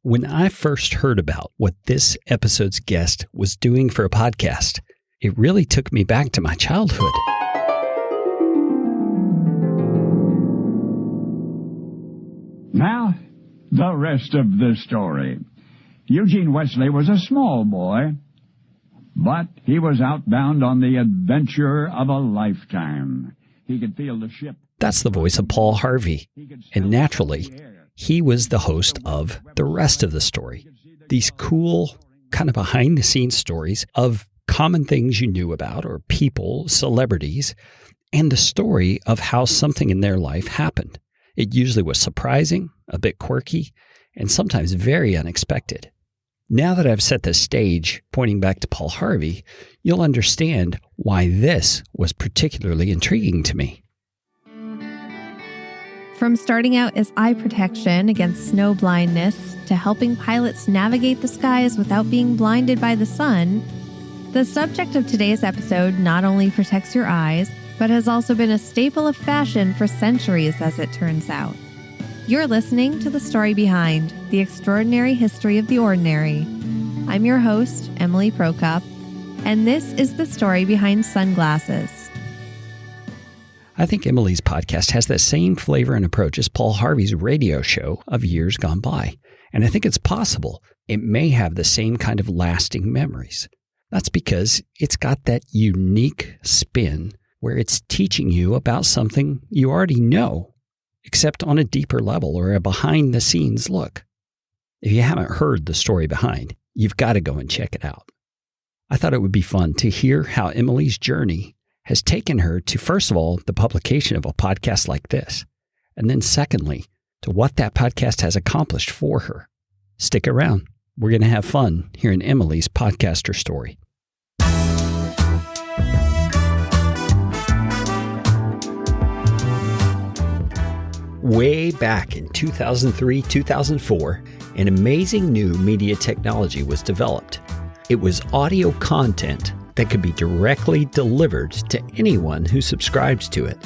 When I first heard about what this episode's guest was doing for a podcast, it really took me back to my childhood. Now, the rest of the story. Eugene Wesley was a small boy, but he was outbound on the adventure of a lifetime. He could feel the ship. That's the voice of Paul Harvey, and naturally, he was the host of the rest of the story. These cool, kind of behind-the-scenes stories of common things you knew about, or people, celebrities, and the story of how something in their life happened. It usually was surprising, a bit quirky, and sometimes very unexpected. Now that I've set the stage pointing back to Paul Harvey, you'll understand why this was particularly intriguing to me. From starting out as eye protection against snow blindness to helping pilots navigate the skies without being blinded by the sun, the subject of today's episode not only protects your eyes, but has also been a staple of fashion for centuries, as it turns out. You're listening to The Story Behind, the extraordinary history of the ordinary. I'm your host, Emily Prokop, and this is the story behind sunglasses. I think Emily's podcast has that same flavor and approach as Paul Harvey's radio show of years gone by. And I think it's possible it may have the same kind of lasting memories. That's because it's got that unique spin where it's teaching you about something you already know, except on a deeper level or a behind-the-scenes look. If you haven't heard the story behind, you've got to go and check it out. I thought it would be fun to hear how Emily's journey has taken her to, first of all, the publication of a podcast like this, and then secondly, to what that podcast has accomplished for her. Stick around. We're going to have fun hearing Emily's podcaster story. Way back in 2003-2004, an amazing new media technology was developed. It was audio content that could be directly delivered to anyone who subscribes to it.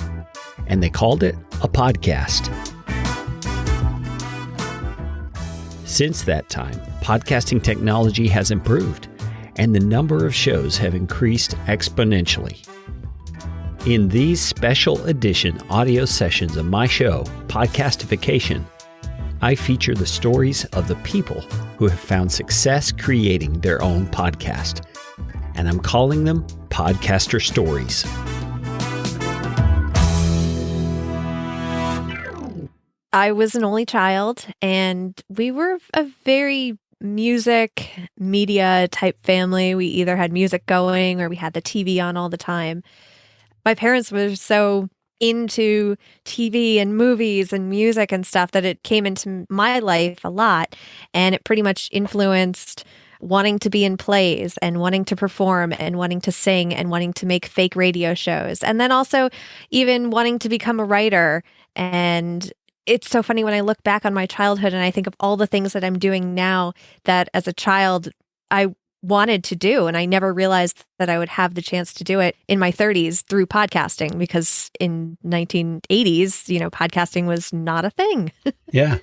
And they called it a podcast. Since that time, podcasting technology has improved, and the number of shows have increased exponentially. In these special edition audio sessions of my show, Podcastification, I feature the stories of the people who have found success creating their own podcast. And I'm calling them Podcaster Stories. I was an only child, and we were a very music, media type family. We either had music going or we had the TV on all the time. My parents were so into TV and movies and music and stuff that it came into my life a lot, and it pretty much influenced wanting to be in plays and wanting to perform and wanting to sing and wanting to make fake radio shows. And then also even wanting to become a writer. And it's so funny when I look back on my childhood and I think of all the things that I'm doing now that as a child I wanted to do. And I never realized that I would have the chance to do it in my 30s through podcasting, because in 1980s, podcasting was not a thing. Yeah.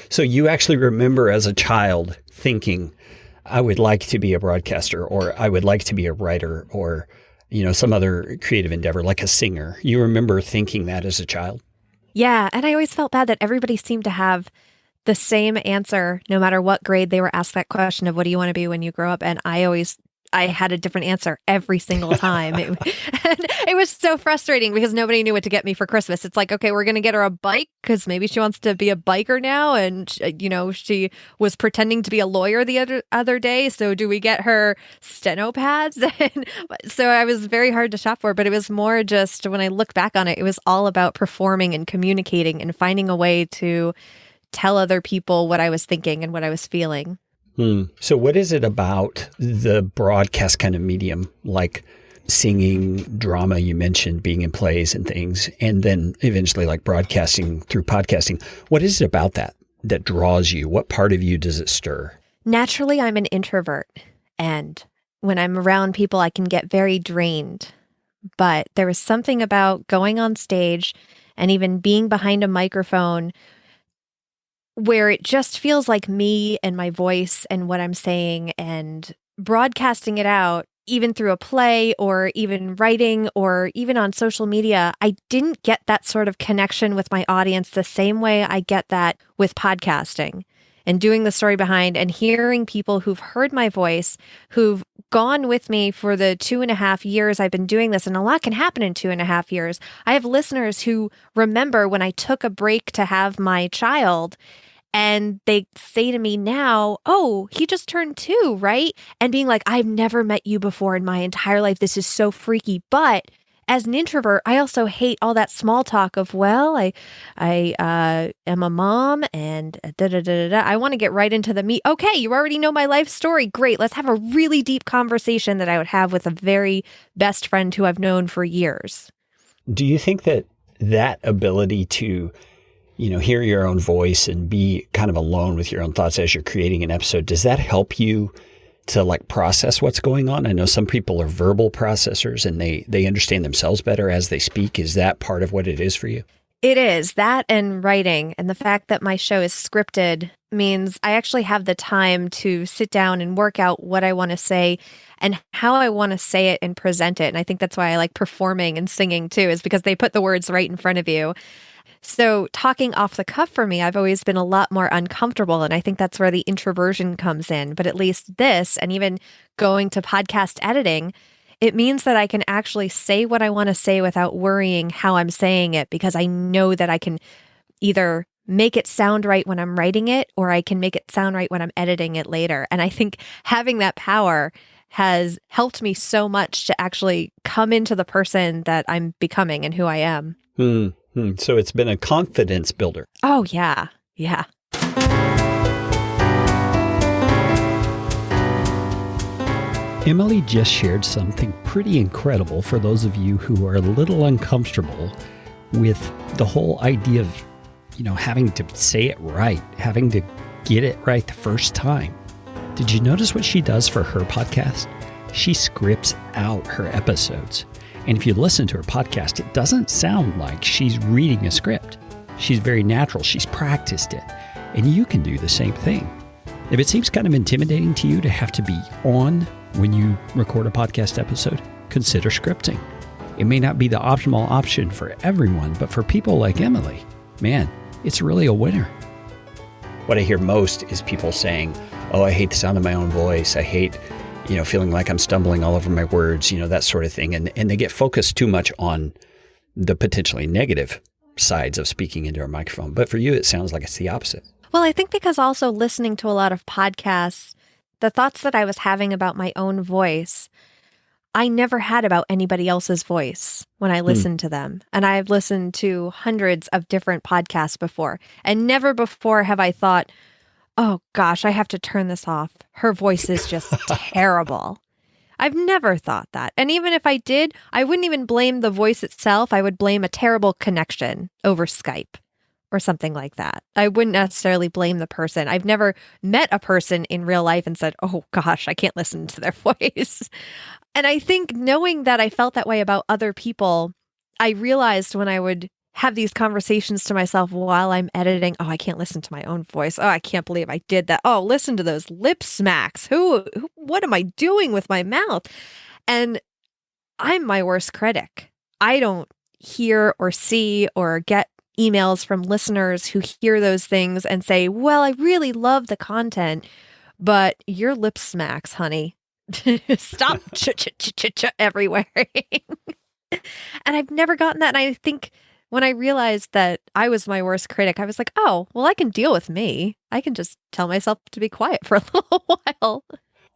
So you actually remember as a child thinking, I would like to be a broadcaster, or I would like to be a writer, or, some other creative endeavor like a singer. You remember thinking that as a child? Yeah. And I always felt bad that everybody seemed to have the same answer, no matter what grade they were asked that question of what do you want to be when you grow up? And I had a different answer every single time. It was so frustrating because nobody knew what to get me for Christmas. It's like, okay, we're going to get her a bike because maybe she wants to be a biker now. And, she was pretending to be a lawyer the other day. So do we get her steno pads? And so I was very hard to shop for, but it was more just when I look back on it, it was all about performing and communicating and finding a way to tell other people what I was thinking and what I was feeling. So what is it about the broadcast kind of medium, like singing, drama, you mentioned being in plays and things, and then eventually like broadcasting through podcasting? What is it about that draws you? What part of you does it stir? Naturally, I'm an introvert, and when I'm around people, I can get very drained. But there was something about going on stage and even being behind a microphone where it just feels like me and my voice and what I'm saying, and broadcasting it out, even through a play or even writing or even on social media. I didn't get that sort of connection with my audience the same way I get that with podcasting and doing the story behind and hearing people who've heard my voice, who've gone with me for the 2.5 years I've been doing this. And a lot can happen in 2.5 years. I have listeners who remember when I took a break to have my child, and they say to me now, "Oh, he just turned 2, right?" And being like, "I've never met you before in my entire life. This is so freaky." But as an introvert, I also hate all that small talk of, well, I am a mom and da da da da da. I want to get right into the meat. Okay, you already know my life story. Great. Let's have a really deep conversation that I would have with a very best friend who I've known for years. Do you think that ability to hear your own voice and be kind of alone with your own thoughts as you're creating an episode, does that help you to process what's going on? I know some people are verbal processors and they understand themselves better as they speak. Is that part of what it is for you? It is. That and writing, and the fact that my show is scripted means I actually have the time to sit down and work out what I want to say and how I want to say it and present it. And I think that's why I like performing and singing too, is because they put the words right in front of you. So talking off the cuff for me, I've always been a lot more uncomfortable. And I think that's where the introversion comes in. But at least this, and even going to podcast editing, it means that I can actually say what I want to say without worrying how I'm saying it, because I know that I can either make it sound right when I'm writing it, or I can make it sound right when I'm editing it later. And I think having that power has helped me so much to actually come into the person that I'm becoming and who I am. So it's been a confidence builder. Oh, yeah. Yeah. Emily just shared something pretty incredible for those of you who are a little uncomfortable with the whole idea of, having to say it right, having to get it right the first time. Did you notice what she does for her podcast? She scripts out her episodes. And if you listen to her podcast, it doesn't sound like she's reading a script. She's very natural. She's practiced it. And you can do the same thing. If it seems kind of intimidating to you to have to be on when you record a podcast episode, consider scripting. It may not be the optimal option for everyone, but for people like Emily, man, it's really a winner. What I hear most is people saying, "Oh, I hate the sound of my own voice. I hate feeling like I'm stumbling all over my words, that sort of thing." And they get focused too much on the potentially negative sides of speaking into a microphone. But for you, it sounds like it's the opposite. Well, I think because also listening to a lot of podcasts, the thoughts that I was having about my own voice, I never had about anybody else's voice when I listened to them. And I've listened to hundreds of different podcasts before. And never before have I thought, "Oh gosh, I have to turn this off. Her voice is just terrible." I've never thought that. And even if I did, I wouldn't even blame the voice itself. I would blame a terrible connection over Skype or something like that. I wouldn't necessarily blame the person. I've never met a person in real life and said, "Oh gosh, I can't listen to their voice." And I think knowing that I felt that way about other people, I realized when I would have these conversations to myself while I'm editing, "Oh, I can't listen to my own voice. Oh, I can't believe I did that. Oh, listen to those lip smacks. What am I doing with my mouth?" And I'm my worst critic. I don't hear or see or get emails from listeners who hear those things and say, "Well, I really love the content, but your lip smacks, honey. Stop everywhere." And I've never gotten that. And I think when I realized that I was my worst critic, I was like, "Oh, well, I can deal with me. I can just tell myself to be quiet for a little while."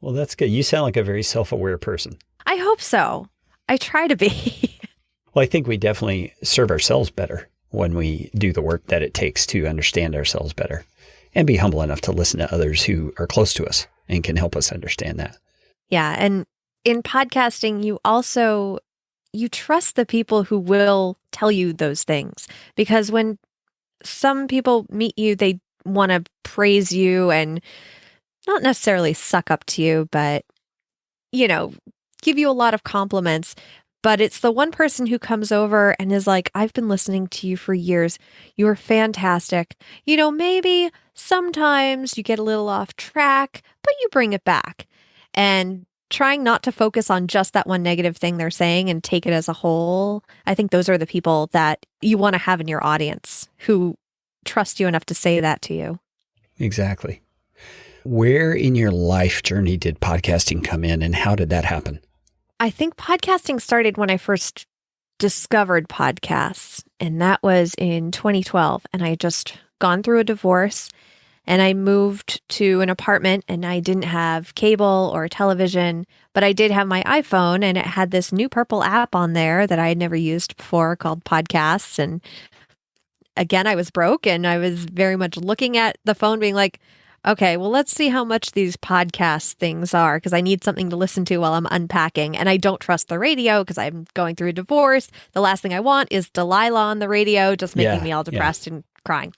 Well, that's good. You sound like a very self-aware person. I hope so. I try to be. Well, I think we definitely serve ourselves better when we do the work that it takes to understand ourselves better and be humble enough to listen to others who are close to us and can help us understand that. Yeah. And in podcasting, you trust the people who will tell you those things, because when some people meet you, they want to praise you and not necessarily suck up to you, but, give you a lot of compliments. But it's the one person who comes over and is like, I've been listening to you for years. You're fantastic. Maybe sometimes you get a little off track, but you bring it back. And trying not to focus on just that one negative thing they're saying and take it as a whole. I think those are the people that you want to have in your audience who trust you enough to say that to you. Exactly. Where in your life journey did podcasting come in, and how did that happen? I think podcasting started when I first discovered podcasts, and that was in 2012. And I had just gone through a divorce, and I moved to an apartment, and I didn't have cable or television, but I did have my iPhone, and it had this new purple app on there that I had never used before called Podcasts. And again, I was broke, and I was very much looking at the phone being like, okay, well, let's see how much these podcast things are, because I need something to listen to while I'm unpacking. And I don't trust the radio because I'm going through a divorce. The last thing I want is Delilah on the radio, just making me all depressed and crying.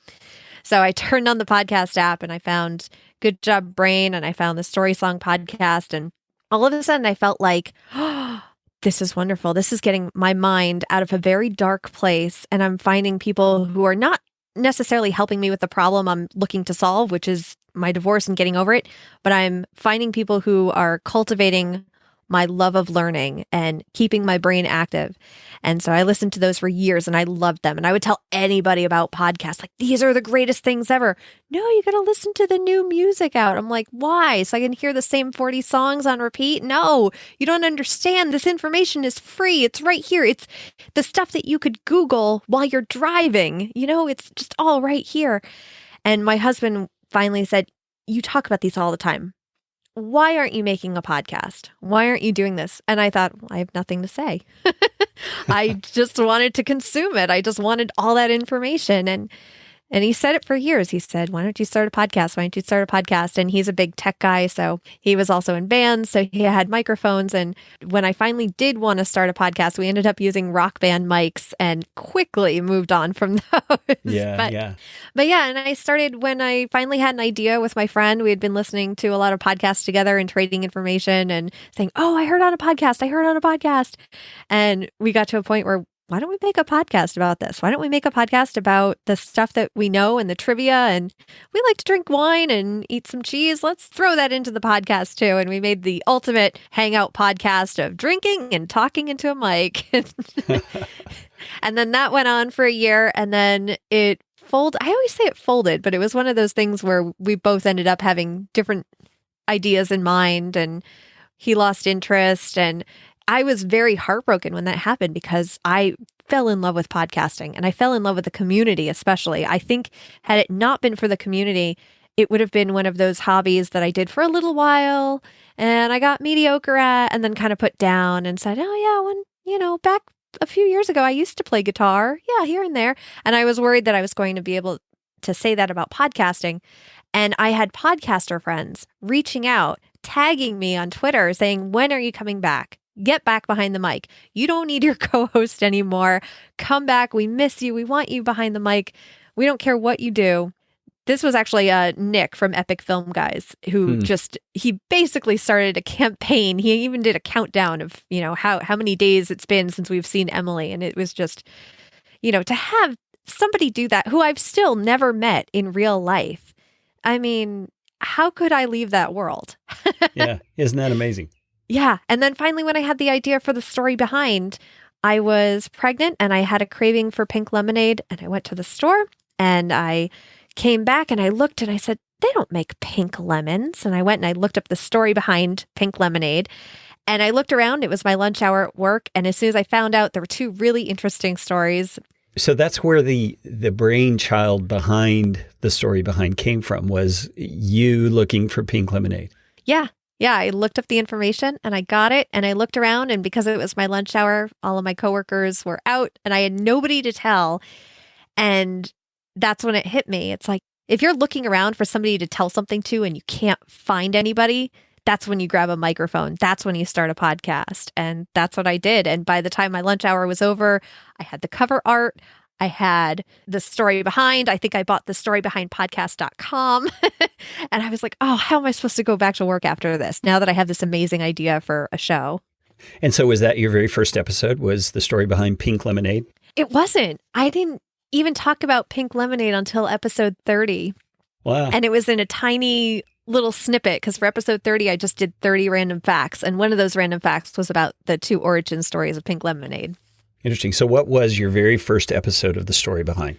So I turned on the podcast app and I found Good Job Brain, and I found the Story Song podcast. And all of a sudden I felt like, oh, this is wonderful. This is getting my mind out of a very dark place. And I'm finding people who are not necessarily helping me with the problem I'm looking to solve, which is my divorce and getting over it. But I'm finding people who are cultivating my love of learning and keeping my brain active. And so I listened to those for years and I loved them. And I would tell anybody about podcasts, like, these are the greatest things ever. No, you got to listen to the new music out. I'm like, why? So I can hear the same 40 songs on repeat? No, you don't understand. This information is free. It's right here. It's the stuff that you could Google while you're driving. It's just all right here. And my husband finally said, you talk about these all the time. Why aren't you making a podcast? Why aren't you doing this? And I thought, well, I have nothing to say. I just wanted to consume it. I just wanted all that information. And he said it for years. He said, why don't you start a podcast? Why don't you start a podcast? And he's a big tech guy. So he was also in bands. So he had microphones. And when I finally did want to start a podcast, we ended up using Rock Band mics and quickly moved on from those. But yeah, and I started when I finally had an idea with my friend. We had been listening to a lot of podcasts together and trading information and saying, oh, I heard on a podcast. And we got to a point where, why don't we make a podcast about this? Why don't we make a podcast about the stuff that we know and the trivia? And we like to drink wine and eat some cheese. Let's throw that into the podcast too. And we made the ultimate hangout podcast of drinking and talking into a mic. And then that went on for a year, and then it folded. I always say it folded, but it was one of those things where we both ended up having different ideas in mind, and he lost interest. And I was very heartbroken when that happened because I fell in love with podcasting, and I fell in love with the community, especially. I think had it not been for the community, it would have been one of those hobbies that I did for a little while and I got mediocre at and then kind of put down and said, oh yeah, back a few years ago, I used to play guitar. Yeah, here and there. And I was worried that I was going to be able to say that about podcasting. And I had podcaster friends reaching out, tagging me on Twitter saying, when are you coming back? Get back behind the mic. You don't need your co-host anymore. Come back. We miss you. We want you behind the mic. We don't care what you do. This was actually Nick from Epic Film Guys who he basically started a campaign. He even did a countdown of, how many days it's been since we've seen Emily. And it was just, to have somebody do that who I've still never met in real life. I mean, how could I leave that world? Yeah. Isn't that amazing? Yeah. And then finally, when I had the idea for the story behind, I was pregnant and I had a craving for pink lemonade. And I went to the store and I came back and I looked and I said, they don't make pink lemons. And I went and I looked up the story behind pink lemonade. And I looked around. It was my lunch hour at work. And as soon as I found out, there were two really interesting stories. So that's where the brainchild behind the story behind came from, was you looking for pink lemonade. Yeah. Yeah, I looked up the information and I got it and I looked around, and because it was my lunch hour, all of my coworkers were out and I had nobody to tell. And that's when it hit me. It's like, if you're looking around for somebody to tell something to and you can't find anybody, that's when you grab a microphone. That's when you start a podcast. And that's what I did. And by the time my lunch hour was over, I had the cover art. I had the story behind. I think I bought the story behind podcast.com. And I was like, oh, how am I supposed to go back to work after this now that I have this amazing idea for a show? And so was that your very first episode, was the story behind Pink Lemonade? It wasn't. I didn't even talk about Pink Lemonade until episode 30. Wow. And it was in a tiny little snippet because for episode 30, I just did 30 random facts. And one of those random facts was about the 2 origin stories of Pink Lemonade. Interesting. So what was your very first episode of the story behind?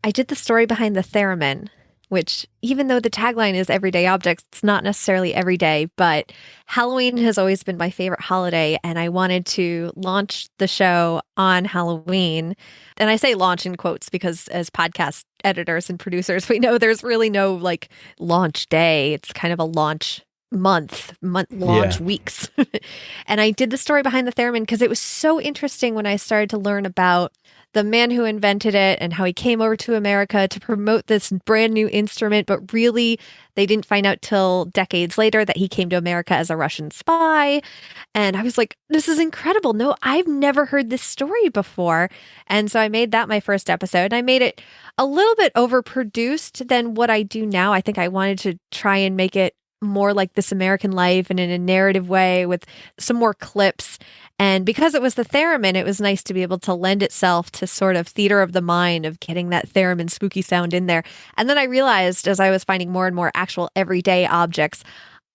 I did the story behind the theremin, which even though the tagline is everyday objects, it's not necessarily every day, but Halloween has always been my favorite holiday. And I wanted to launch the show on Halloween. And I say launch in quotes because as podcast editors and producers, we know there's really no like launch day. It's kind of a launch month launch weeks. And I did the story behind the theremin because it was so interesting when I started to learn about the man who invented it and how he came over to America to promote this brand new instrument. But really, they didn't find out till decades later that he came to America as a Russian spy. And I was like, this is incredible. No, I've never heard this story before. And so I made that my first episode. I made it a little bit overproduced than what I do now. I think I wanted to try and make it more like This American Life and in a narrative way with some more clips. And because it was the theremin, it was nice to be able to lend itself to sort of theater of the mind of getting that theremin spooky sound in there. And then I realized as I was finding more and more actual everyday objects,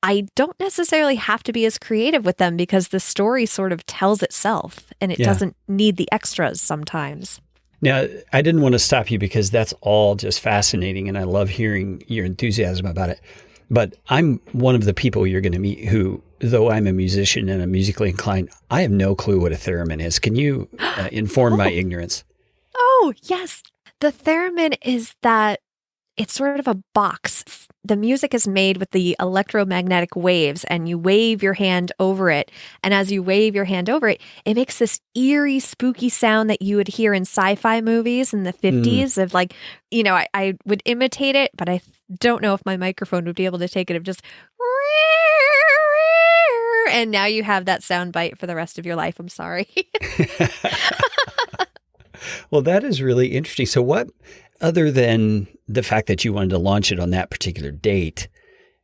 I don't necessarily have to be as creative with them because the story sort of tells itself and it doesn't need the extras sometimes. Now, I didn't want to stop you because that's all just fascinating and I love hearing your enthusiasm about it. But I'm one of the people you're going to meet who, though I'm a musician and I'm musically inclined, I have no clue what a theremin is. Can you inform my ignorance? Oh, yes. The theremin is that it's sort of a box. The music is made with the electromagnetic waves and you wave your hand over it. And as you wave your hand over it, it makes this eerie, spooky sound that you would hear in sci-fi movies in the 50s of like, you know, I would imitate it, but I don't know if my microphone would be able to take it of just and now you have that sound bite for the rest of your life. I'm sorry. Well, that is really interesting. So what, other than the fact that you wanted to launch it on that particular date,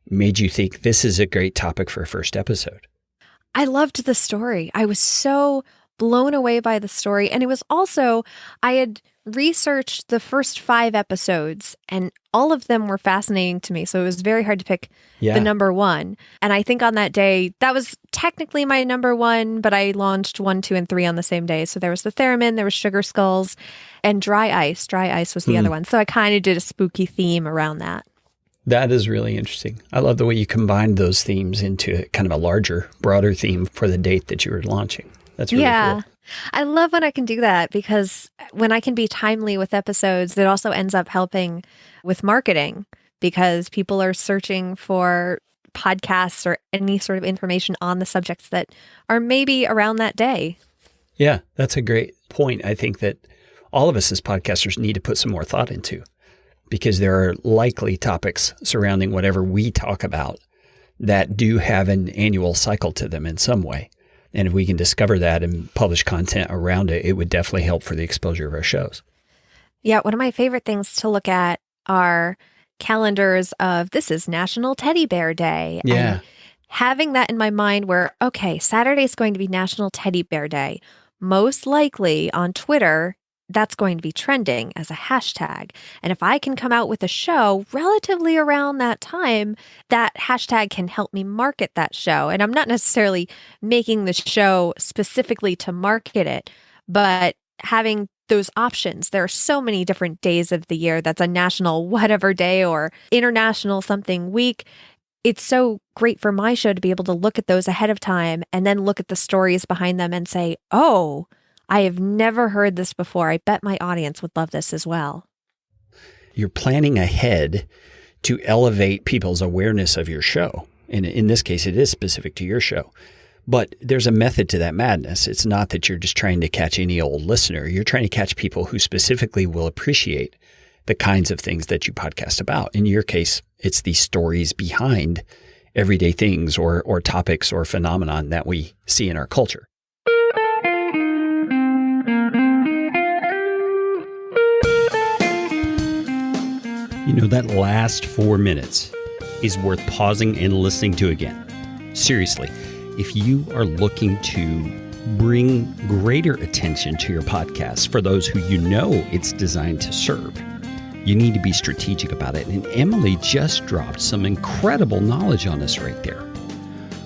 made you think this is a great topic for a first episode? I loved the story. I was so blown away by the story. And it was also, I had researched the first 5 episodes and all of them were fascinating to me. So it was very hard to pick the number one. And I think on that day, that was technically my number one, but I launched 1, 2, and 3 on the same day. So there was the theremin, there was Sugar Skulls, and Dry Ice. Dry Ice was the other one. So I kind of did a spooky theme around that. That is really interesting. I love the way you combined those themes into kind of a larger, broader theme for the date that you were launching. That's really cool. I love when I can do that because when I can be timely with episodes, it also ends up helping with marketing because people are searching for podcasts or any sort of information on the subjects that are maybe around that day. Yeah, that's a great point. I think that all of us as podcasters need to put some more thought into because there are likely topics surrounding whatever we talk about that do have an annual cycle to them in some way. And if we can discover that and publish content around it, it would definitely help for the exposure of our shows. Yeah, one of my favorite things to look at are calendars of this is National Teddy Bear Day. Yeah. And having that in my mind where, okay, Saturday is going to be National Teddy Bear Day. Most likely on Twitter, that's going to be trending as a hashtag. And if I can come out with a show relatively around that time, that hashtag can help me market that show. And I'm not necessarily making the show specifically to market it, but having those options. There are so many different days of the year that's a national whatever day or international something week. It's so great for my show to be able to look at those ahead of time and then look at the stories behind them and say, oh, I have never heard this before. I bet my audience would love this as well. You're planning ahead to elevate people's awareness of your show. And in this case, it is specific to your show. But there's a method to that madness. It's not that you're just trying to catch any old listener. You're trying to catch people who specifically will appreciate the kinds of things that you podcast about. In your case, it's the stories behind everyday things or topics or phenomenon that we see in our culture. You know, that last 4 minutes is worth pausing and listening to again. Seriously, if you are looking to bring greater attention to your podcast for those who you know it's designed to serve, you need to be strategic about it. And Emily just dropped some incredible knowledge on us right there.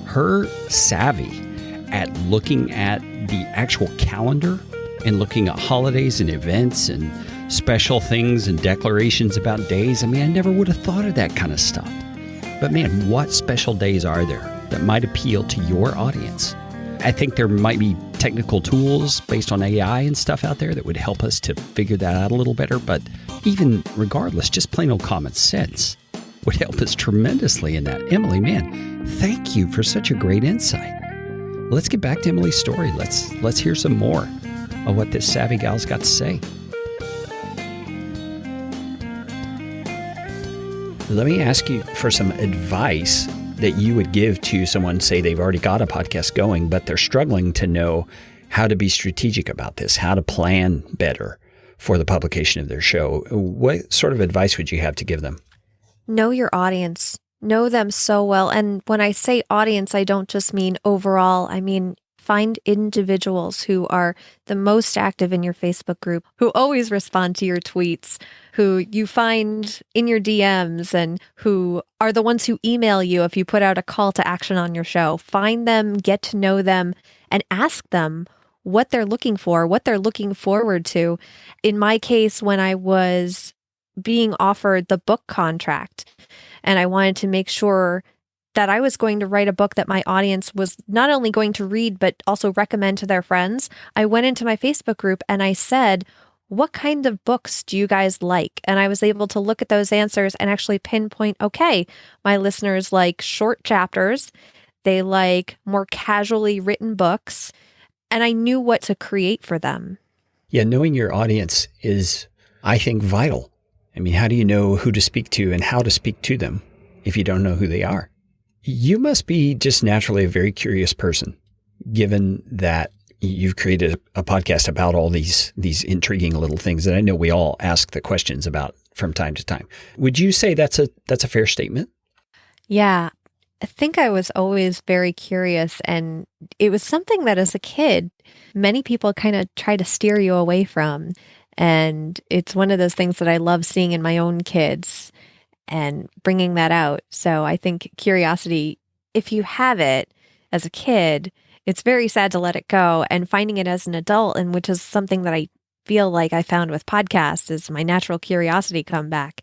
Her savvy at looking at the actual calendar and looking at holidays and events and special things and declarations about days. I mean, I never would have thought of that kind of stuff. But man, what special days are there that might appeal to your audience? I think there might be technical tools based on AI and stuff out there that would help us to figure that out a little better. But even regardless, just plain old common sense would help us tremendously in that. Emily, man, thank you for such a great insight. Let's get back to Emily's story. Let's hear some more of what this savvy gal's got to say. Let me ask you for some advice that you would give to someone, say they've already got a podcast going, but they're struggling to know how to be strategic about this, how to plan better for the publication of their show. What sort of advice would you have to give them? Know your audience. Know them so well. And when I say audience, I don't just mean overall. I mean, find individuals who are the most active in your Facebook group, who always respond to your tweets, who you find in your DMs, and who are the ones who email you if you put out a call to action on your show. Find them, get to know them, and ask them what they're looking for, what they're looking forward to. In my case, when I was being offered the book contract, and I wanted to make sure that I was going to write a book that my audience was not only going to read, but also recommend to their friends, I went into my Facebook group and I said, what kind of books do you guys like? And I was able to look at those answers and actually pinpoint, okay, my listeners like short chapters, they like more casually written books, and I knew what to create for them. Yeah, knowing your audience is, I think, vital. I mean, how do you know who to speak to and how to speak to them if you don't know who they are? You must be just naturally a very curious person, given that you've created a podcast about all these intriguing little things that I know we all ask the questions about from time to time. Would you say that's a fair statement? Yeah, I think I was always very curious, and it was something that as a kid, many people kind of try to steer you away from. And it's one of those things that I love seeing in my own kids and bringing that out. So I think curiosity, if you have it as a kid, it's very sad to let it go. And finding it as an adult, and which is something that I feel like I found with podcasts, is my natural curiosity come back.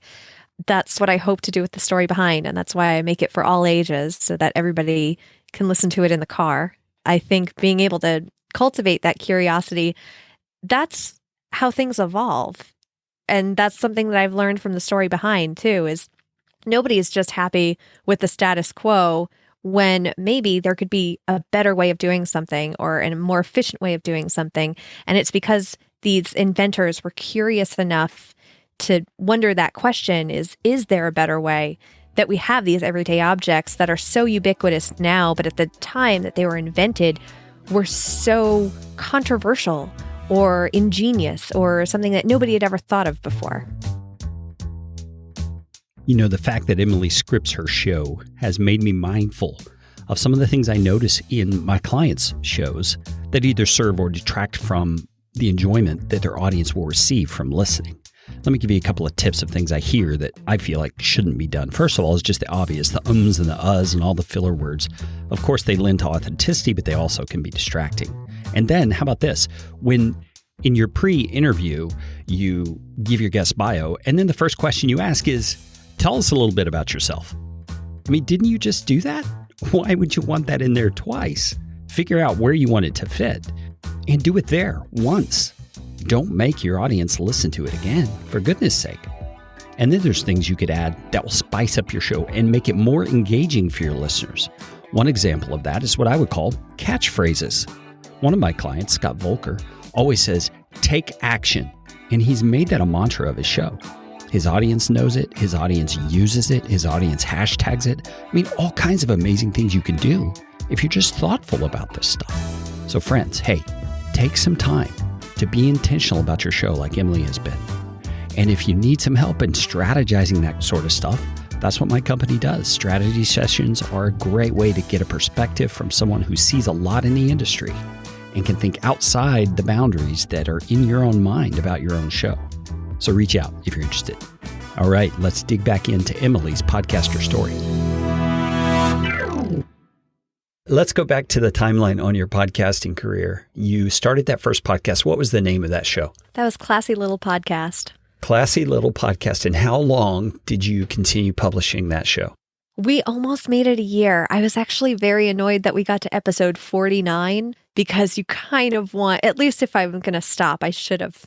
That's what I hope to do with the story behind. And that's why I make it for all ages, so that everybody can listen to it in the car. I think being able to cultivate that curiosity, that's how things evolve. And that's something that I've learned from the story behind too, is nobody is just happy with the status quo when maybe there could be a better way of doing something or a more efficient way of doing something. And it's because these inventors were curious enough to wonder that question, is there a better way? That we have these everyday objects that are so ubiquitous now, but at the time that they were invented were so controversial or ingenious or something that nobody had ever thought of before. You know, the fact that Emily scripts her show has made me mindful of some of the things I notice in my clients' shows that either serve or detract from the enjoyment that their audience will receive from listening. Let me give you a couple of tips of things I hear that I feel like shouldn't be done. First of all, is just the obvious, the ums and the uhs and all the filler words. Of course, they lend to authenticity, but they also can be distracting. And then, how about this? When in your pre-interview, you give your guest bio, and then the first question you ask is, tell us a little bit about yourself. I mean, didn't you just do that? Why would you want that in there twice? Figure out where you want it to fit and do it there once. Don't make your audience listen to it again, for goodness sake. And then there's things you could add that will spice up your show and make it more engaging for your listeners. One example of that is what I would call catchphrases. One of my clients, Scott Volker, always says, take action. And he's made that a mantra of his show. His audience knows it. His audience uses it. His audience hashtags it. I mean, all kinds of amazing things you can do if you're just thoughtful about this stuff. So friends, hey, take some time to be intentional about your show like Emily has been. And if you need some help in strategizing that sort of stuff, That's what my company does. Strategy sessions are a great way to get a perspective from someone who sees a lot in the industry and can think outside the boundaries that are in your own mind about your own show. So reach out if you're interested. All right, let's dig back into Emily's podcaster story. Let's go back to the timeline on your podcasting career. You started that first podcast. What was the name of that show? That was Classy Little Podcast. Classy Little Podcast. And how long did you continue publishing that show? We almost made it a year. I was actually very annoyed that we got to episode 49 because you kind of want, at least if I'm going to stop, I should have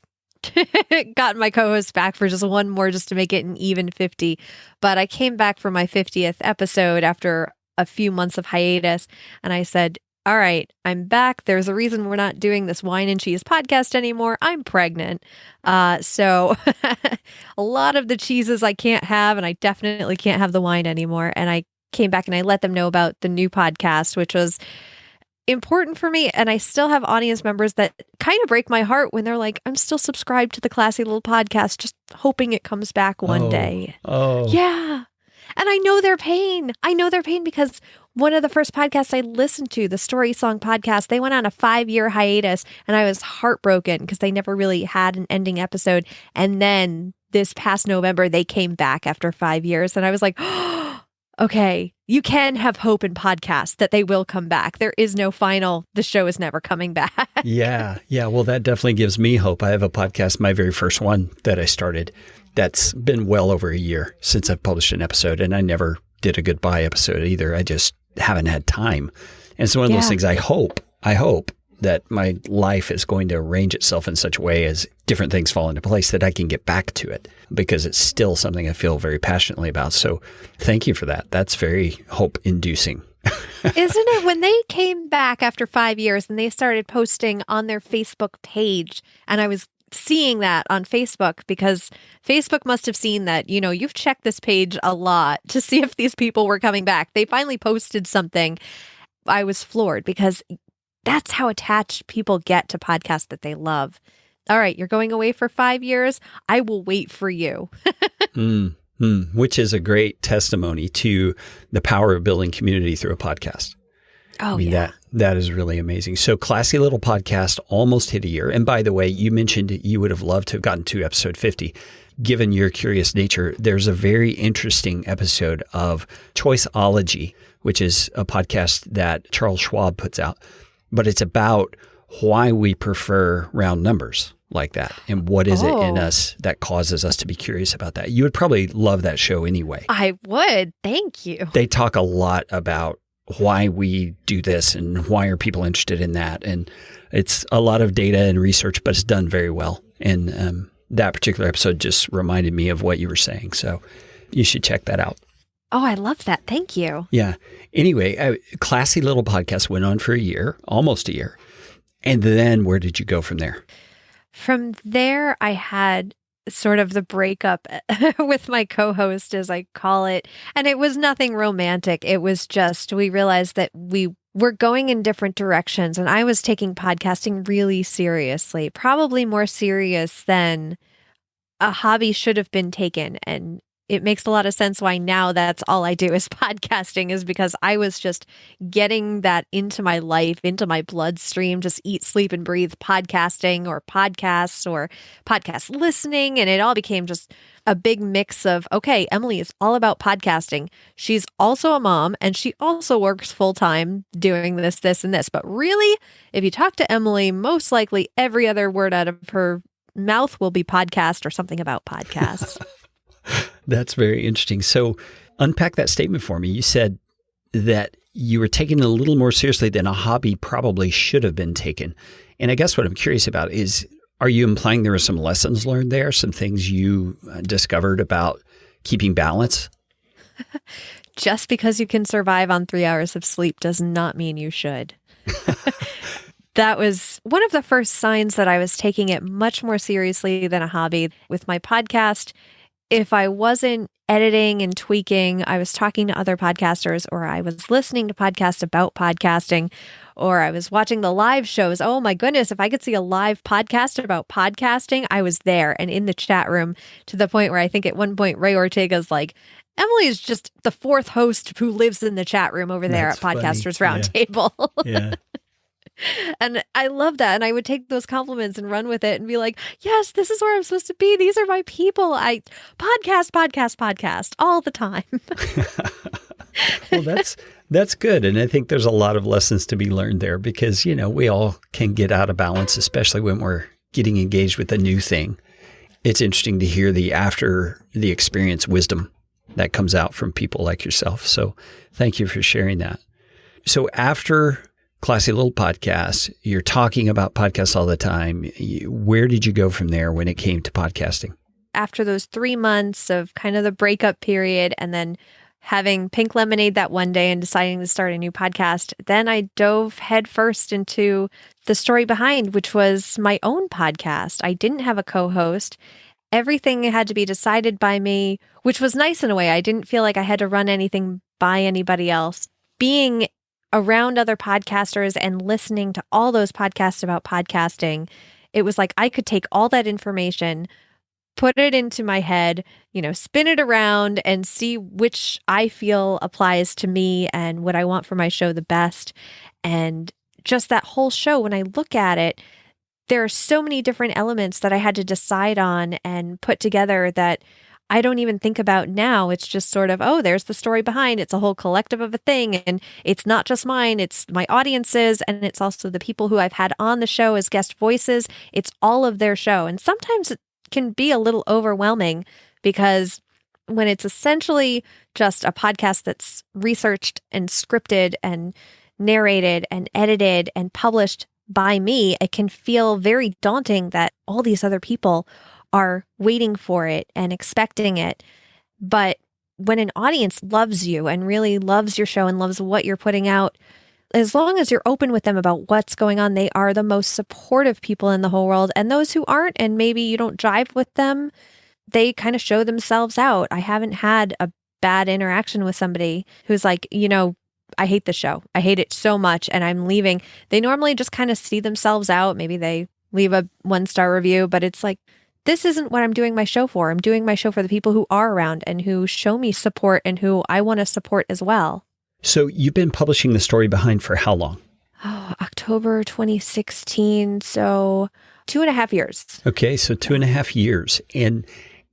gotten my co-host back for just one more just to make it an even 50. But I came back for my 50th episode after a few months of hiatus, and I said, all right, I'm back. There's a reason we're not doing this wine and cheese podcast anymore. I'm pregnant. So a lot of the cheeses I can't have, and I definitely can't have the wine anymore. And I came back and I let them know about the new podcast, which was important for me. And I still have audience members that kind of break my heart when they're like, I'm still subscribed to the Classy Little Podcast, just hoping it comes back one day. Oh, yeah. And I know their pain. I know their pain because one of the first podcasts I listened to, the Story Song podcast, they went on a 5-year hiatus and I was heartbroken because they never really had an ending episode. And then this past November, they came back after 5 years. And I was like, oh, okay, you can have hope in podcasts that they will come back. There is no final, the show is never coming back. Yeah. Well, that definitely gives me hope. I have a podcast, my very first one that I started. That's been well over a year since I've published an episode, and I never did a goodbye episode either. I just haven't had time. And it's one of those things I hope that my life is going to arrange itself in such a way as different things fall into place that I can get back to it because it's still something I feel very passionately about. So thank you for that. That's very hope-inducing. Isn't it? When they came back after 5 years and they started posting on their Facebook page, and I was seeing that on Facebook because Facebook must have seen that, you've checked this page a lot to see if these people were coming back. They finally posted something. I was floored because that's how attached people get to podcasts that they love. All right, you're going away for 5 years. I will wait for you. Which is a great testimony to the power of building community through a podcast. Oh, I mean, that is really amazing. So Classy Little Podcast almost hit a year. And by the way, you mentioned you would have loved to have gotten to episode 50. Given your curious nature, there's a very interesting episode of Choiceology, which is a podcast that Charles Schwab puts out. But it's about why we prefer round numbers like that and what is it in us that causes us to be curious about that. You would probably love that show anyway. I would. Thank you. They talk a lot about why we do this and why are people interested in that. And it's a lot of data and research, but it's done very well. And that particular episode just reminded me of what you were saying. So you should check that out. Oh, I love that. Thank you. Yeah. Anyway, Classy Little Podcast went on for a year, almost a year. And then where did you go from there? From there, I had sort of the breakup with my co-host, as I call it. And it was nothing romantic. It was just, we realized that we were going in different directions. And I was taking podcasting really seriously, probably more serious than a hobby should have been taken. And it makes a lot of sense why now that's all I do is podcasting, is because I was just getting that into my life, into my bloodstream, just eat, sleep, and breathe podcasting or podcasts or podcast listening. And it all became just a big mix of, okay, Emily is all about podcasting. She's also a mom and she also works full time doing this, and this. But really, if you talk to Emily, most likely every other word out of her mouth will be podcast or something about podcasts. That's very interesting. So unpack that statement for me. You said that you were taking it a little more seriously than a hobby probably should have been taken. And I guess what I'm curious about is, are you implying there were some lessons learned there, some things you discovered about keeping balance? Just because you can survive on 3 hours of sleep does not mean you should. That was one of the first signs that I was taking it much more seriously than a hobby. With my podcast, if I wasn't editing and tweaking, I was talking to other podcasters, or I was listening to podcasts about podcasting, or I was watching the live shows. Oh my goodness, if I could see a live podcast about podcasting, I was there and in the chat room, to the point where I think at one point Ray Ortega's like, Emily is just the fourth host who lives in the chat room over there That's at Podcasters Roundtable. Yeah. And I love that. And I would take those compliments and run with it and be like, yes, this is where I'm supposed to be. These are my people. I podcast all the time. Well, that's good. And I think there's a lot of lessons to be learned there because, we all can get out of balance, especially when we're getting engaged with a new thing. It's interesting to hear the after the experience wisdom that comes out from people like yourself. So thank you for sharing that. So after Classy Little Podcast, you're talking about podcasts all the time. Where did you go from there when it came to podcasting? After those 3 months of kind of the breakup period and then having Pink Lemonade that one day and deciding to start a new podcast, then I dove headfirst into the story behind, which was my own podcast. I didn't have a co-host. Everything had to be decided by me, which was nice in a way. I didn't feel like I had to run anything by anybody else. Being around other podcasters and listening to all those podcasts about podcasting, it was like I could take all that information, put it into my head, spin it around and see which I feel applies to me and what I want for my show the best. And just that whole show, when I look at it, there are so many different elements that I had to decide on and put together that I don't even think about now. It's just sort of, oh, there's the story behind. It's a whole collective of a thing. And it's not just mine, it's my audience's. And it's also the people who I've had on the show as guest voices. It's all of their show. And sometimes it can be a little overwhelming because when it's essentially just a podcast that's researched and scripted and narrated and edited and published by me, it can feel very daunting that all these other people are waiting for it and expecting it. But when an audience loves you and really loves your show and loves what you're putting out, as long as you're open with them about what's going on, they are the most supportive people in the whole world. And those who aren't, and maybe you don't jive with them, they kind of show themselves out. I haven't had a bad interaction with somebody who's like, I hate the show. I hate it so much and I'm leaving. They normally just kind of see themselves out. Maybe they leave a 1-star review, but it's like, this isn't what I'm doing my show for. I'm doing my show for the people who are around and who show me support and who I want to support as well. So you've been publishing the story behind for how long? Oh, October 2016. So 2.5 years. Okay. So 2.5 years. And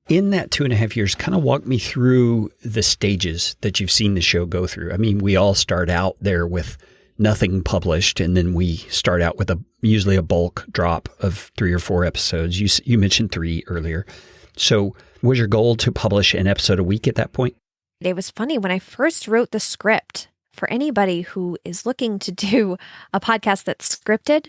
in that 2.5 years, kind of walk me through the stages that you've seen the show go through. I mean, we all start out there with nothing published, and then we start out with usually a bulk drop of 3 or 4 episodes. You mentioned 3 earlier. So was your goal to publish an episode a week at that point? It was funny when I first wrote the script. For anybody who is looking to do a podcast that's scripted,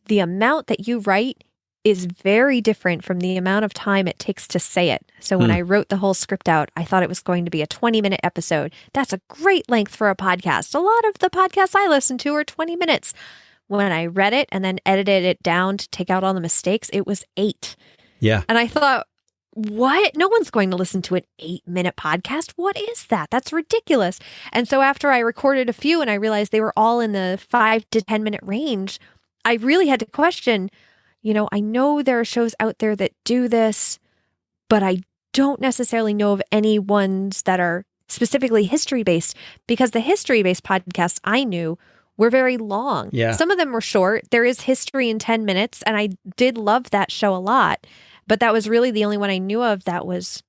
the amount that you write is very different from the amount of time it takes to say it. So when I wrote the whole script out, I thought it was going to be a 20-minute episode. That's a great length for a podcast. A lot of the podcasts I listen to are 20 minutes. When I read it and then edited it down to take out all the mistakes, it was 8. Yeah. And I thought, what? No one's going to listen to an 8-minute podcast. What is that? That's ridiculous. And so after I recorded a few and I realized they were all in the 5 to 10-minute range, I really had to question, I know there are shows out there that do this, but I don't necessarily know of any ones that are specifically history-based, because the history-based podcasts I knew were very long. Yeah. Some of them were short. There is History in 10 Minutes, and I did love that show a lot, but that was really the only one I knew of that was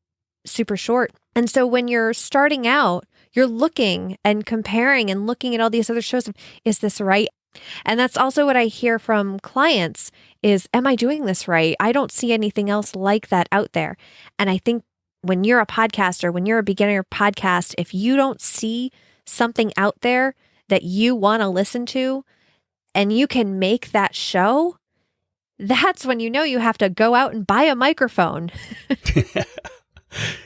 super short. And so when you're starting out, you're looking and comparing and looking at all these other shows. Is this right? And that's also what I hear from clients is, am I doing this right? I don't see anything else like that out there. And I think when you're a podcaster, when you're a beginner podcast, if you don't see something out there that you want to listen to and you can make that show, that's when you know you have to go out and buy a microphone.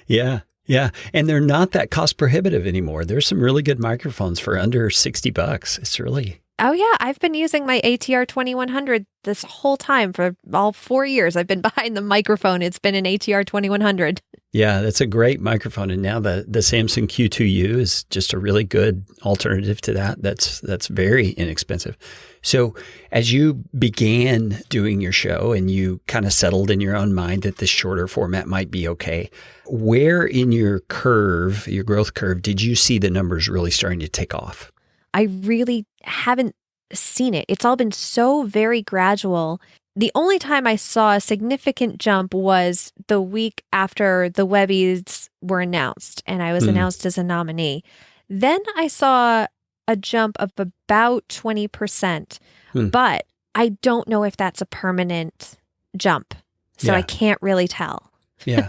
Yeah. Yeah. And they're not that cost prohibitive anymore. There's some really good microphones for under $60. It's really Oh, yeah. I've been using my ATR 2100 this whole time for all 4 years. I've been behind the microphone. It's been an ATR 2100. Yeah, that's a great microphone. And now the Samsung Q2U is just a really good alternative to that. That's very inexpensive. So as you began doing your show and you kind of settled in your own mind that this shorter format might be okay, where in your curve, your growth curve, did you see the numbers really starting to take off? I really haven't seen it. It's all been so very gradual. The only time I saw a significant jump was the week after the Webbies were announced and I was announced as a nominee. Then I saw a jump of about 20%, but I don't know if that's a permanent jump. So I can't really tell. Yeah.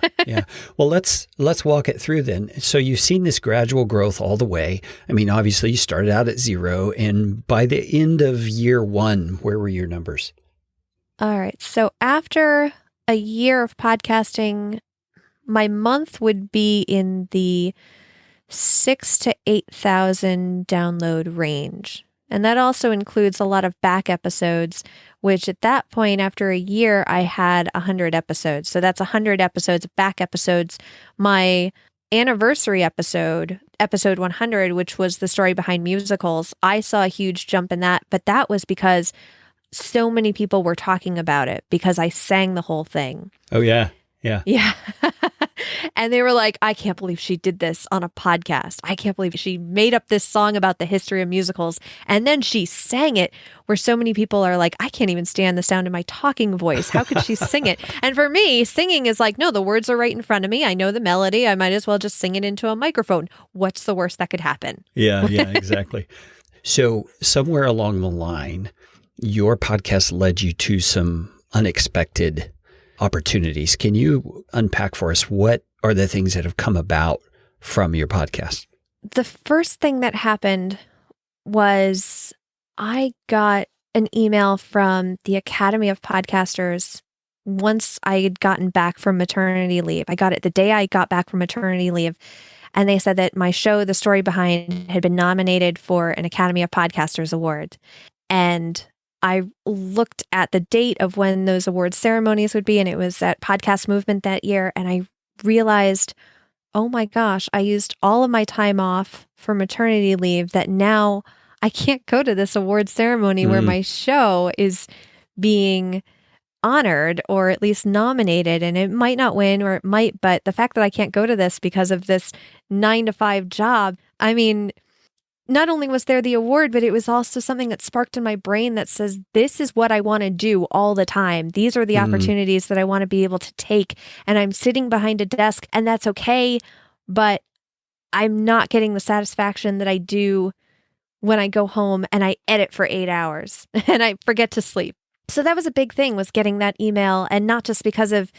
Well, let's walk it through then. So you've seen this gradual growth all the way. I mean, obviously you started out at 0, and by the end of year 1, where were your numbers? All right. So after a year of podcasting, my month would be in the 6,000 to 8,000 download range. And that also includes a lot of back episodes, which at that point, after a year, I had 100 episodes. So that's 100 episodes, back episodes. My anniversary episode, episode 100, which was the story behind musicals, I saw a huge jump in that. But that was because so many people were talking about it because I sang the whole thing. Oh, yeah. Yeah. And they were like, I can't believe she did this on a podcast. I can't believe she made up this song about the history of musicals. And then she sang it, where so many people are like, I can't even stand the sound of my talking voice. How could she sing it? And for me, singing is like, no, the words are right in front of me. I know the melody. I might as well just sing it into a microphone. What's the worst that could happen? Yeah, exactly. So somewhere along the line, your podcast led you to some unexpected opportunities. Can you unpack for us what are the things that have come about from your podcast? The first thing that happened was I got an email from the Academy of Podcasters once I had gotten back from maternity leave. I got it the day I got back from maternity leave. And they said that my show, The Story Behind, had been nominated for an Academy of Podcasters award. And I looked at the date of when those award ceremonies would be, and it was at Podcast Movement that year. And I realized, oh my gosh, I used all of my time off for maternity leave that now I can't go to this award ceremony where my show is being honored or at least nominated, and it might not win or it might, but the fact that I can't go to this because of this 9-to-5 job, I mean, not only was there the award, but it was also something that sparked in my brain that says, this is what I want to do all the time. These are the opportunities that I want to be able to take. And I'm sitting behind a desk and that's okay, but I'm not getting the satisfaction that I do when I go home and I edit for 8 hours and I forget to sleep. So that was a big thing, was getting that email, and not just because of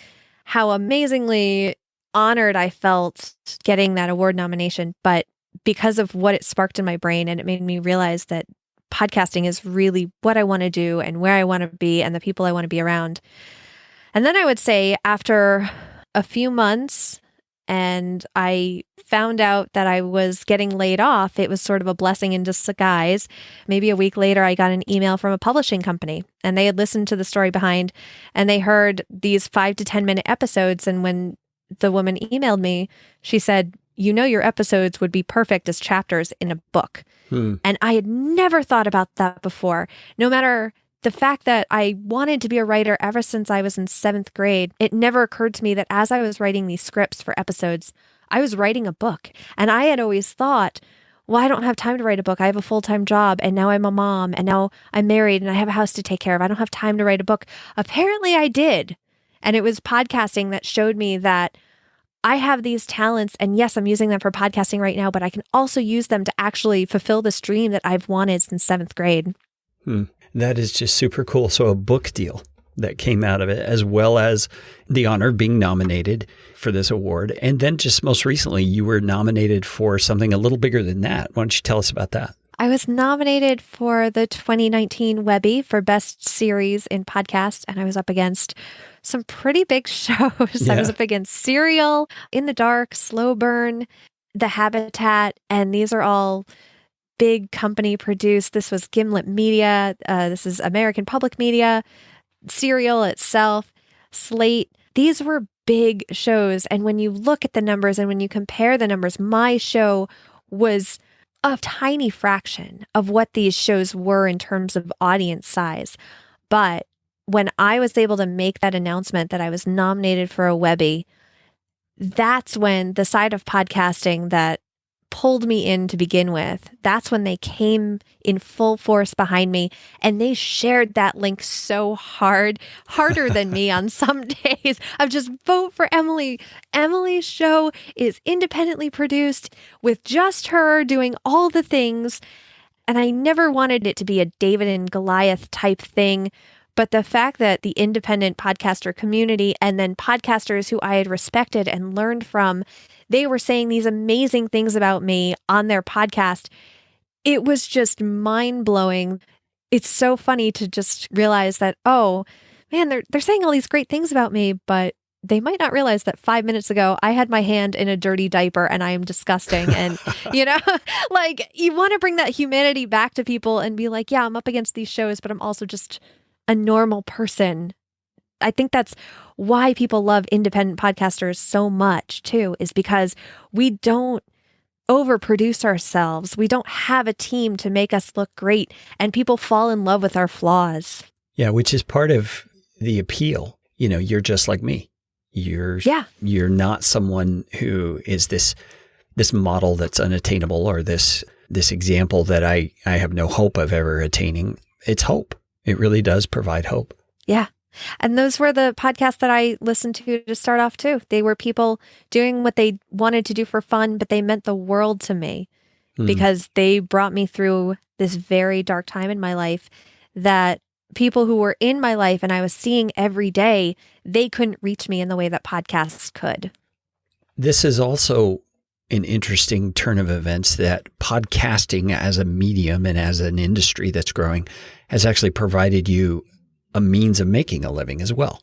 how amazingly honored I felt getting that award nomination, but because of what it sparked in my brain. And it made me realize that podcasting is really what I want to do and where I want to be and the people I want to be around. And then I would say after a few months and I found out that I was getting laid off, it was sort of a blessing in disguise. Maybe a week later, I got an email from a publishing company, and they had listened to The Story Behind, and they heard these 5 to 10 minute episodes. And when the woman emailed me, she said, you know, your episodes would be perfect as chapters in a book. And I had never thought about that before. No matter the fact that I wanted to be a writer ever since I was in 7th grade, it never occurred to me that as I was writing these scripts for episodes, I was writing a book. And I had always thought, well, I don't have time to write a book. I have a full-time job, and now I'm a mom, and now I'm married, and I have a house to take care of. I don't have time to write a book. Apparently I did. And it was podcasting that showed me that I have these talents, and yes, I'm using them for podcasting right now, but I can also use them to actually fulfill this dream that I've wanted since 7th grade. That is just super cool. So a book deal that came out of it, as well as the honor of being nominated for this award. And then just most recently, you were nominated for something a little bigger than that. Why don't you tell us about that? I was nominated for the 2019 Webby for Best Series in Podcast, and I was up against some pretty big shows. Yeah. I was up against Serial, In the Dark, Slow Burn, The Habitat, and these are all big company produced. This was Gimlet Media. This is American Public Media, Serial itself, Slate. These were big shows. And when you look at the numbers and when you compare the numbers, my show was a tiny fraction of what these shows were in terms of audience size. But when I was able to make that announcement that I was nominated for a Webby, that's when the side of podcasting that pulled me in to begin with, that's when they came in full force behind me, and they shared that link so hard, harder than me on some days of just vote for Emily. Emily's show is independently produced with just her doing all the things. And I never wanted it to be a David and Goliath type thing. But the fact that the independent podcaster community and then podcasters who I had respected and learned from, they were saying these amazing things about me on their podcast. It was just mind-blowing. It's so funny to just realize that, oh, man, they're saying all these great things about me, but they might not realize that 5 minutes ago, I had my hand in a dirty diaper and I am disgusting. And, like you want to bring that humanity back to people and be like, yeah, I'm up against these shows, but I'm also just a normal person. I think that's why people love independent podcasters so much too, is because we don't overproduce ourselves. We don't have a team to make us look great, and people fall in love with our flaws. Yeah, which is part of the appeal. You're just like me. You're not someone who is this model that's unattainable, or this example that I have no hope of ever attaining. It's hope. It really does provide hope. Yeah. And those were the podcasts that I listened to start off too. They were people doing what they wanted to do for fun, but they meant the world to me because they brought me through this very dark time in my life that people who were in my life and I was seeing every day, they couldn't reach me in the way that podcasts could. This is also an interesting turn of events that podcasting as a medium and as an industry that's growing has actually provided you a means of making a living as well.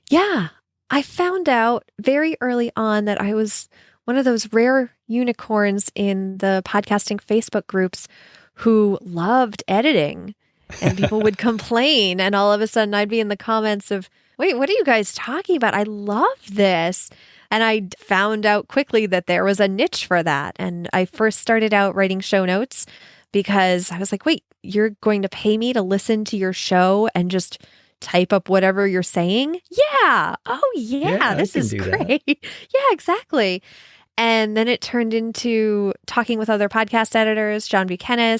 Yeah. I found out very early on that I was one of those rare unicorns in the podcasting Facebook groups who loved editing, and people would complain. And all of a sudden I'd be in the comments of, wait, what are you guys talking about? I love this. And I found out quickly that there was a niche for that. And I first started out writing show notes because I was like, wait, you're going to pay me to listen to your show and just type up whatever you're saying? Yeah. Oh, yeah, this is great. Yeah, exactly. And then it turned into talking with other podcast editors, John Buchanan,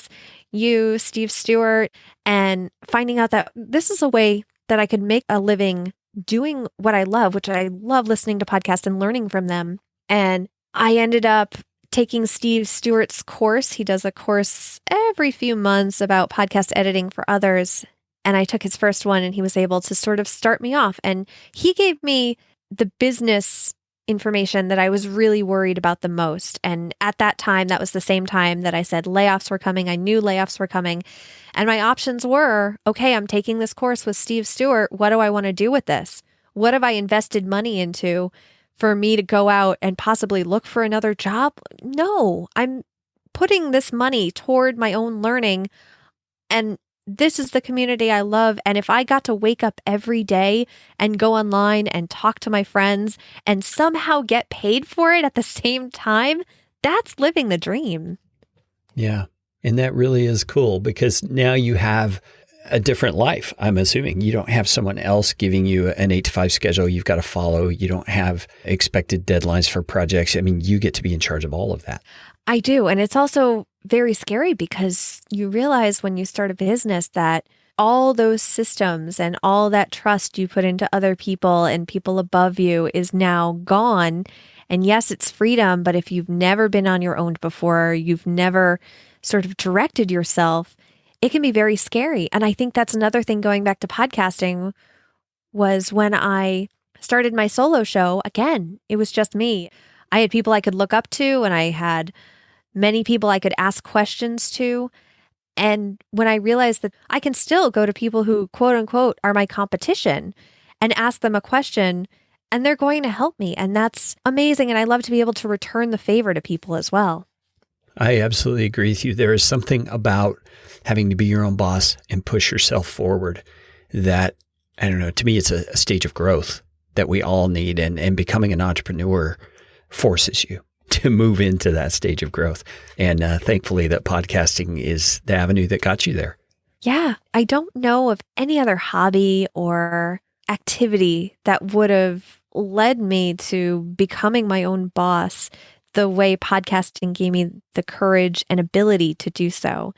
you, Steve Stewart, and finding out that this is a way that I could make a living doing what I love, which I love listening to podcasts and learning from them. And I ended up taking Steve Stewart's course. He does a course every few months about podcast editing for others. And I took his first one, and he was able to sort of start me off. And he gave me the business information that I was really worried about the most. And at that time, that was the same time that I said layoffs were coming. I knew layoffs were coming. And my options were, okay, I'm taking this course with Steve Stewart. What do I want to do with this? What have I invested money into for me to go out and possibly look for another job? No, I'm putting this money toward my own learning. And this is the community I love. And if I got to wake up every day and go online and talk to my friends and somehow get paid for it at the same time, that's living the dream. Yeah. And that really is cool, because now you have a different life. I'm assuming you don't have someone else giving you an 8 to 5 schedule you've got to follow. You don't have expected deadlines for projects. I mean, you get to be in charge of all of that. I do. And it's also very scary because you realize when you start a business that all those systems and all that trust you put into other people and people above you is now gone. And yes, it's freedom, but if you've never been on your own before, you've never sort of directed yourself, it can be very scary. And I think that's another thing going back to podcasting was when I started my solo show, again, it was just me. I had people I could look up to, and I had many people I could ask questions to. And when I realized that I can still go to people who, quote unquote, are my competition and ask them a question, and they're going to help me. And that's amazing. And I love to be able to return the favor to people as well. I absolutely agree with you. There is something about having to be your own boss and push yourself forward that, I don't know, to me, it's a stage of growth that we all need. And becoming an entrepreneur forces you to move into that stage of growth. And thankfully, that podcasting is the avenue that got you there. Yeah. I don't know of any other hobby or activity that would have led me to becoming my own boss the way podcasting gave me the courage and ability to do so.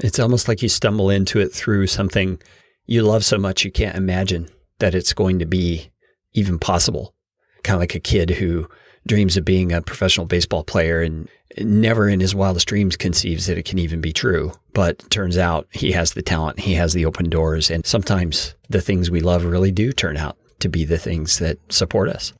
It's almost like you stumble into it through something you love so much you can't imagine that it's going to be even possible. Kind of like a kid who dreams of being a professional baseball player and never in his wildest dreams conceives that it can even be true. But it turns out he has the talent, he has the open doors, and sometimes the things we love really do turn out to be the things that support us.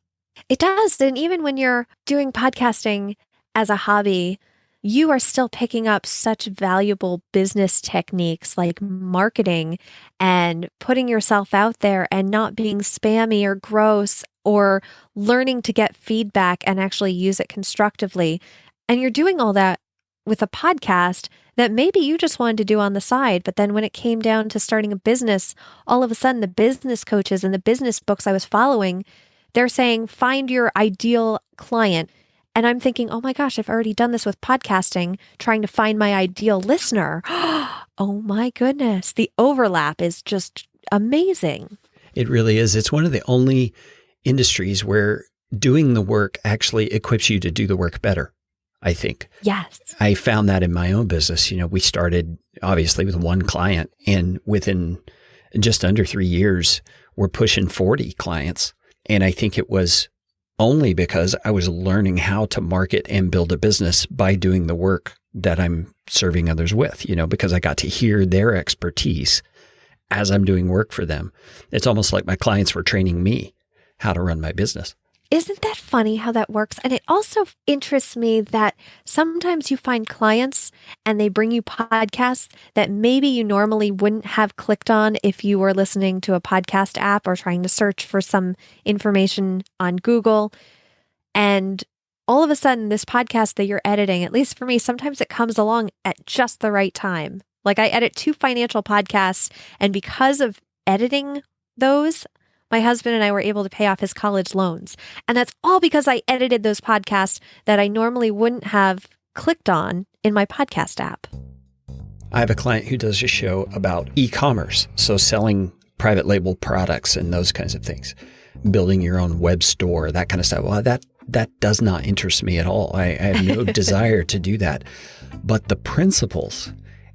It does. And even when you're doing podcasting as a hobby, you are still picking up such valuable business techniques like marketing and putting yourself out there and not being spammy or gross, or learning to get feedback and actually use it constructively. And you're doing all that with a podcast that maybe you just wanted to do on the side. But then when it came down to starting a business, all of a sudden the business coaches and the business books I was following, they're saying, find your ideal client. And I'm thinking, oh my gosh, I've already done this with podcasting, trying to find my ideal listener. Oh my goodness. The overlap is just amazing. It really is. It's one of the only industries where doing the work actually equips you to do the work better, I think. Yes. I found that in my own business. You know, we started obviously with one client, and within just under 3 years, we're pushing 40 clients. And I think it was only because I was learning how to market and build a business by doing the work that I'm serving others with, you know, because I got to hear their expertise as I'm doing work for them. It's almost like my clients were training me how to run my business. Isn't that funny how that works? And it also interests me that sometimes you find clients and they bring you podcasts that maybe you normally wouldn't have clicked on if you were listening to a podcast app or trying to search for some information on Google. And all of a sudden, this podcast that you're editing, at least for me, sometimes it comes along at just the right time. Like I edit 2 financial podcasts, and because of editing those, my husband and I were able to pay off his college loans. And that's all because I edited those podcasts that I normally wouldn't have clicked on in my podcast app. I have a client who does a show about e-commerce, so selling private label products and those kinds of things, building your own web store, that kind of stuff. Well, that does not interest me at all. I have no desire to do that. But the principles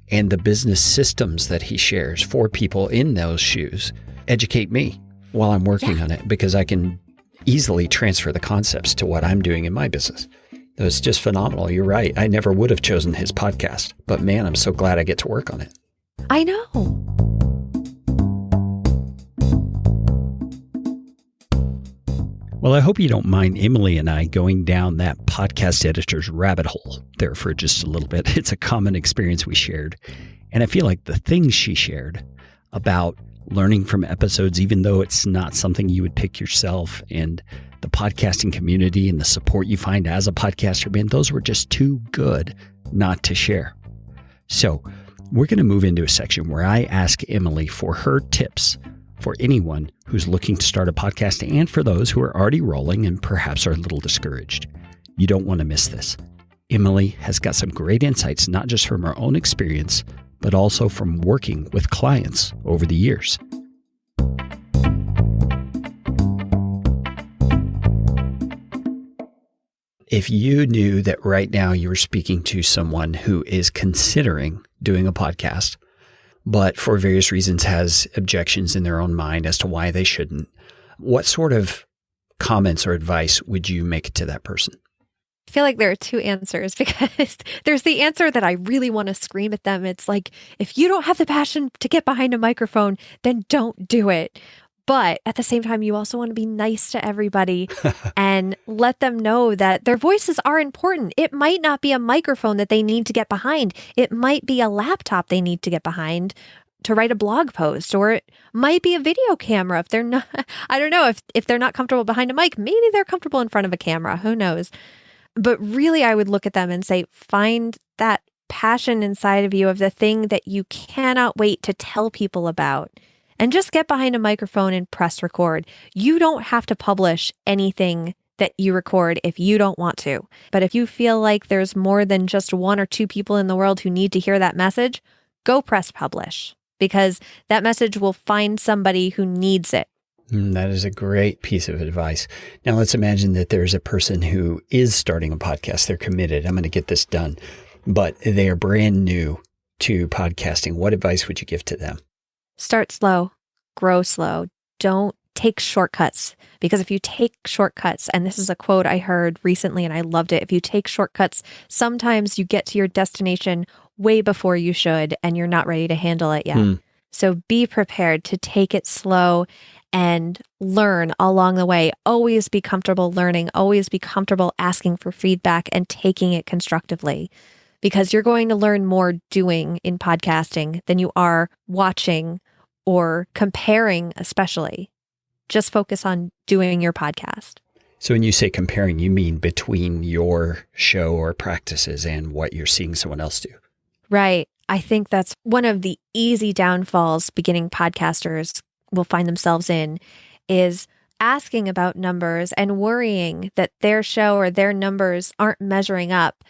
and the business systems that he shares for people in those shoes educate me while I'm working on it, because I can easily transfer the concepts to what I'm doing in my business. It's just phenomenal. You're right. I never would have chosen his podcast, but man, I'm so glad I get to work on it. I know. Well, I hope you don't mind Emily and I going down that podcast editor's rabbit hole there for just a little bit. It's a common experience we shared. And I feel like the things she shared about learning from episodes, even though it's not something you would pick yourself, and the podcasting community and the support you find as a podcaster, man, those were just too good not to share. So we're going to move into a section where I ask Emily for her tips for anyone who's looking to start a podcast and for those who are already rolling and perhaps are a little discouraged. You don't want to miss this. Emily has got some great insights, not just from her own experience, but also from working with clients over the years. If you knew that right now you were speaking to someone who is considering doing a podcast, but for various reasons has objections in their own mind as to why they shouldn't, what sort of comments or advice would you make to that person? I feel like there are 2 answers, because there's the answer that I really want to scream at them. It's like, if you don't have the passion to get behind a microphone, then don't do it. But at the same time, you also want to be nice to everybody and let them know that their voices are important. It might not be a microphone that they need to get behind. It might be a laptop they need to get behind to write a blog post, or it might be a video camera. If they're not, I don't know, if they're not comfortable behind a mic, maybe they're comfortable in front of a camera. Who knows? But really, I would look at them and say, find that passion inside of you of the thing that you cannot wait to tell people about. And just get behind a microphone and press record. You don't have to publish anything that you record if you don't want to. But if you feel like there's more than just one or two people in the world who need to hear that message, go press publish, because that message will find somebody who needs it. That is a great piece of advice. Now, let's imagine that there's a person who is starting a podcast. They're committed. I'm going to get this done, but they are brand new to podcasting. What advice would you give to them? Start slow, grow slow. Don't take shortcuts, because if you take shortcuts, and this is a quote I heard recently and I loved it, if you take shortcuts, sometimes you get to your destination way before you should and you're not ready to handle it yet. So be prepared to take it slow and learn along the way. Always be comfortable learning, always be comfortable asking for feedback and taking it constructively, because you're going to learn more doing in podcasting than you are watching or comparing, especially. Just focus on doing your podcast. So when you say comparing, you mean between your show or practices and what you're seeing someone else do? Right. I think that's one of the easy downfalls beginning podcasters will find themselves in, is asking about numbers and worrying that their show or their numbers aren't measuring up.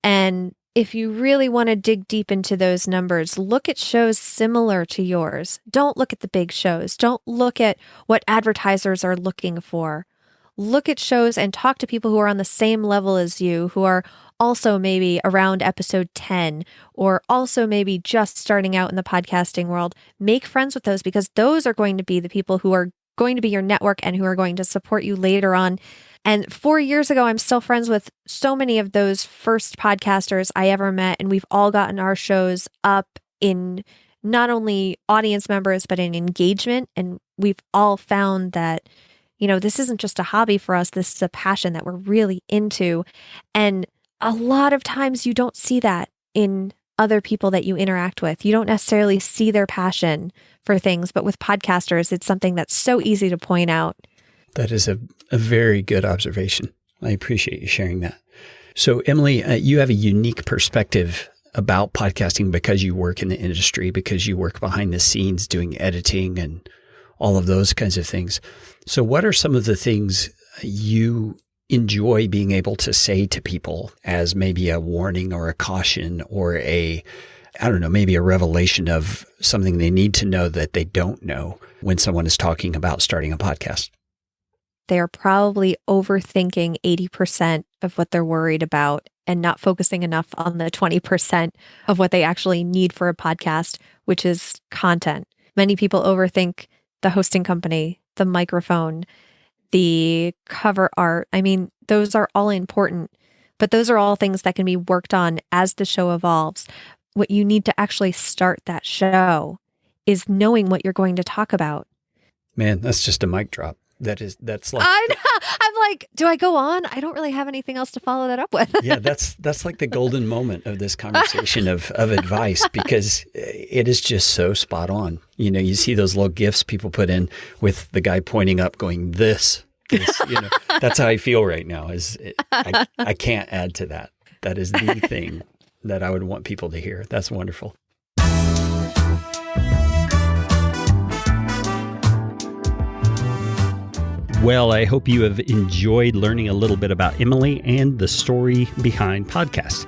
And if you really want to dig deep into those numbers, look at shows similar to yours. Don't look at the big shows. Don't look at what advertisers are looking for. Look at shows and talk to people who are on the same level as you, who are also maybe around episode 10, or also maybe just starting out in the podcasting world. Make friends with those, because those are going to be the people who are going to be your network and who are going to support you later on. And 4 years ago, I'm still friends with so many of those first podcasters I ever met. And we've all gotten our shows up in not only audience members, but in engagement. And we've all found that, you know, this isn't just a hobby for us. This is a passion that we're really into. And a lot of times you don't see that in other people that you interact with. You don't necessarily see their passion for things, but with podcasters, it's something that's so easy to point out. That is a very good observation. I appreciate you sharing that. So, Emily, you have a unique perspective about podcasting because you work in the industry, because you work behind the scenes doing editing and all of those kinds of things. So what are some of the things you enjoy being able to say to people as maybe a warning or a caution or maybe a revelation of something they need to know that they don't know when someone is talking about starting a podcast? They're probably overthinking 80% of what they're worried about and not focusing enough on the 20% of what they actually need for a podcast, which is content. Many people overthink the hosting company, the microphone, the cover art. I mean, those are all important, but those are all things that can be worked on as the show evolves. What you need to actually start that show is knowing what you're going to talk about. Man, that's just a mic drop. That's like I know. I'm like, do I go on? I don't really have anything else to follow that up with. Yeah, that's like the golden moment of this conversation of advice, because it is just so spot on. You know, you see those little GIFs people put in with the guy pointing up going, this, you know, that's how I feel right now. I can't add to that. That is the thing that I would want people to hear. That's wonderful. Well, I hope you have enjoyed learning a little bit about Emily and the story behind podcasts.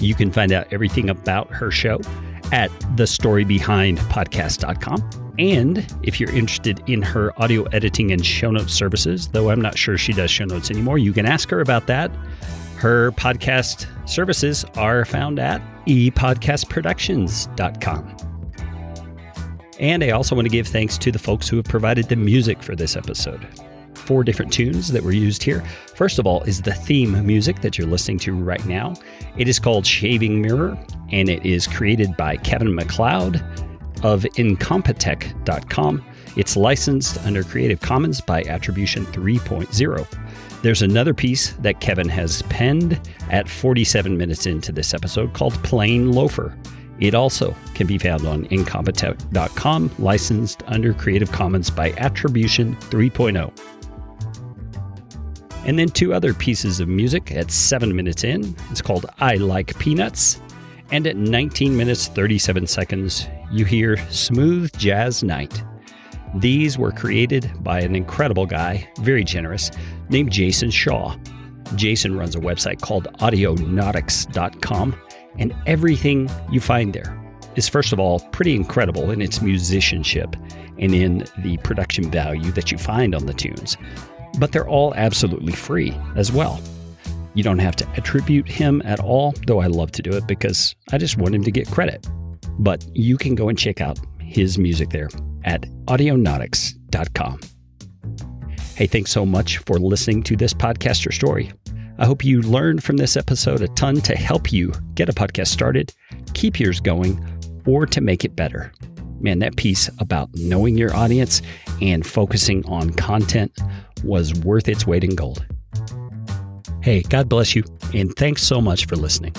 You can find out everything about her show at thestorybehindpodcast.com. And if you're interested in her audio editing and show notes services, though I'm not sure she does show notes anymore, you can ask her about that. Her podcast services are found at epodcastproductions.com. And I also want to give thanks to the folks who have provided the music for this episode. 4 different tunes that were used here. First of all is the theme music that you're listening to right now. It is called Shaving Mirror, and it is created by Kevin MacLeod of Incompetech.com. It's licensed under Creative Commons by Attribution 3.0. There's another piece that Kevin has penned at 47 minutes into this episode called Plain Loafer. It also can be found on Incompetech.com, licensed under Creative Commons by Attribution 3.0. And then 2 other pieces of music at 7 minutes in. It's called I Like Peanuts. And at 19 minutes 37 seconds, you hear Smooth Jazz Night. These were created by an incredible guy, very generous, named Jason Shaw. Jason runs a website called audionautics.com, and everything you find there is, first of all, pretty incredible in its musicianship and in the production value that you find on the tunes. But they're all absolutely free as well. You don't have to attribute him at all, though I love to do it because I just want him to get credit. But you can go and check out his music there at audionautics.com. Hey, thanks so much for listening to this podcaster story. I hope you learned from this episode a ton to help you get a podcast started, keep yours going, or to make it better. Man, that piece about knowing your audience and focusing on content was worth its weight in gold. Hey, God bless you, and thanks so much for listening.